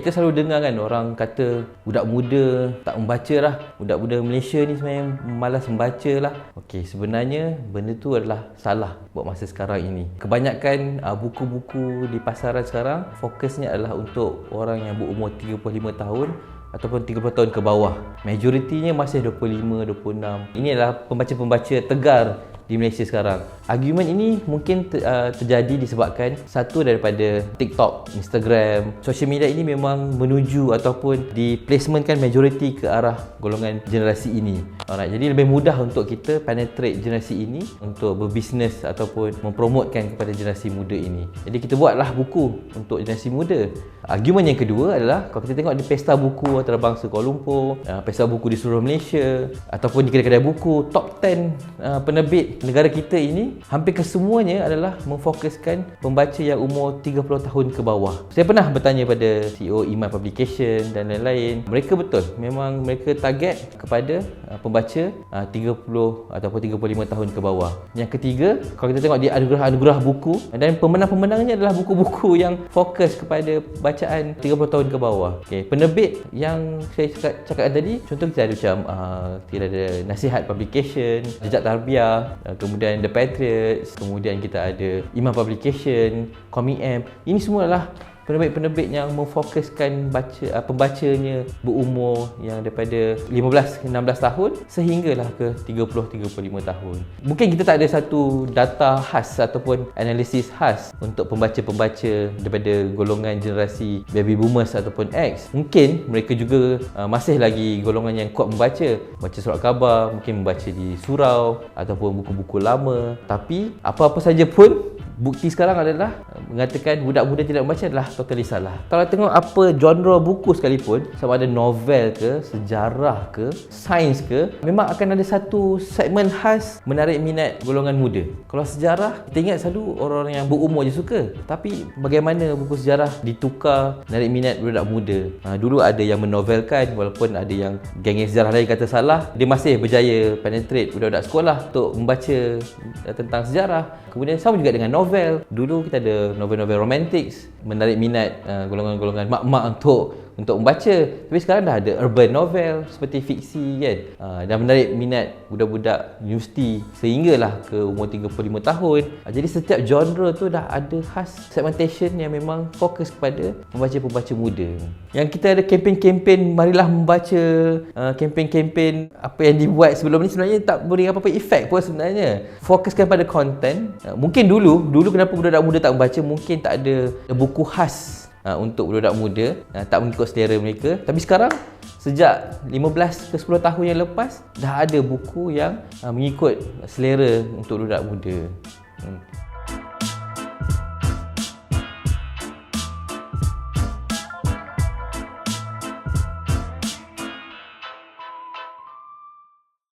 Kita selalu dengar kan orang kata budak muda tak membaca lah. Budak muda Malaysia ni sebenarnya malas membaca lah. Okey, sebenarnya benda tu adalah salah buat masa sekarang ini. Kebanyakan buku-buku di pasaran sekarang fokusnya adalah untuk orang yang berumur 35 tahun ataupun 30 tahun ke bawah. Majoritinya masih 25, 26. Ini adalah pembaca-pembaca tegar di Malaysia sekarang. Argument ini mungkin terjadi disebabkan satu daripada TikTok, Instagram, social media ini memang menuju ataupun diplacementkan majoriti ke arah golongan generasi ini. Alright, jadi lebih mudah untuk kita penetrate generasi ini untuk berbisnes ataupun mempromotkan kepada generasi muda ini. Jadi kita buatlah buku untuk generasi muda. Argument yang kedua adalah kalau kita tengok di pesta buku antarabangsa Kuala Lumpur, pesta buku di seluruh Malaysia ataupun di kedai-kedai buku, top 10 penerbit negara kita ini, hampir kesemuanya adalah memfokuskan pembaca yang umur 30 tahun ke bawah. Saya pernah bertanya pada CEO Iman Publication dan lain-lain. Mereka betul, memang mereka target kepada pembaca 30 ataupun 35 tahun ke bawah. Yang ketiga, kalau kita tengok di anugerah buku, dan pemenang-pemenangnya adalah buku-buku yang fokus kepada bacaan 30 tahun ke bawah. Okay. Penerbit yang saya cakap tadi, contoh kita ada macam kita ada Nasihat Publication, Jejak Tarbiyah, kemudian The Patriots, kemudian kita ada Iman Publication, Comic M. Ini semua adalah penerbit-penerbit yang memfokuskan pembacanya berumur yang daripada 15-16 tahun sehinggalah ke 30-35 tahun. Mungkin kita tak ada satu data khas ataupun analisis khas untuk pembaca-pembaca daripada golongan generasi baby boomers ataupun X. Mungkin mereka juga masih lagi golongan yang kuat membaca surat khabar, mungkin membaca di surau ataupun buku-buku lama. Tapi apa-apa saja pun, bukti sekarang adalah mengatakan budak muda tidak membaca adalah totally salah. Kalau tengok apa genre buku sekalipun, sama ada novel ke, sejarah ke, sains ke, memang akan ada satu segmen khas menarik minat golongan muda. Kalau sejarah, kita ingat selalu orang-orang yang berumur je suka. Tapi bagaimana buku sejarah ditukar menarik minat budak muda? Dulu ada yang menovelkan, walaupun ada yang geng sejarah lain kata salah, dia masih berjaya penetrate budak-budak sekolah untuk membaca tentang sejarah. Kemudian sama juga dengan novel. Dulu kita ada novel-novel romantics menarik minat golongan-golongan mak-mak untuk membaca. Tapi sekarang dah ada urban novel seperti fiksi kan, dan menarik minat budak-budak universiti sehinggalah ke umur 35 tahun. Jadi setiap genre tu dah ada khas segmentation yang memang fokus kepada pembaca-pembaca muda. Yang kita ada kempen-kempen marilah membaca, kempen-kempen apa yang dibuat sebelum ni sebenarnya tak beri apa-apa efek pun sebenarnya. Fokuskan pada konten. Mungkin dulu kenapa budak-budak muda tak membaca, mungkin tak ada buku khas untuk budak-budak muda, tak mengikut selera mereka. Tapi sekarang sejak 15 ke 10 tahun yang lepas dah ada buku yang mengikut selera untuk budak muda.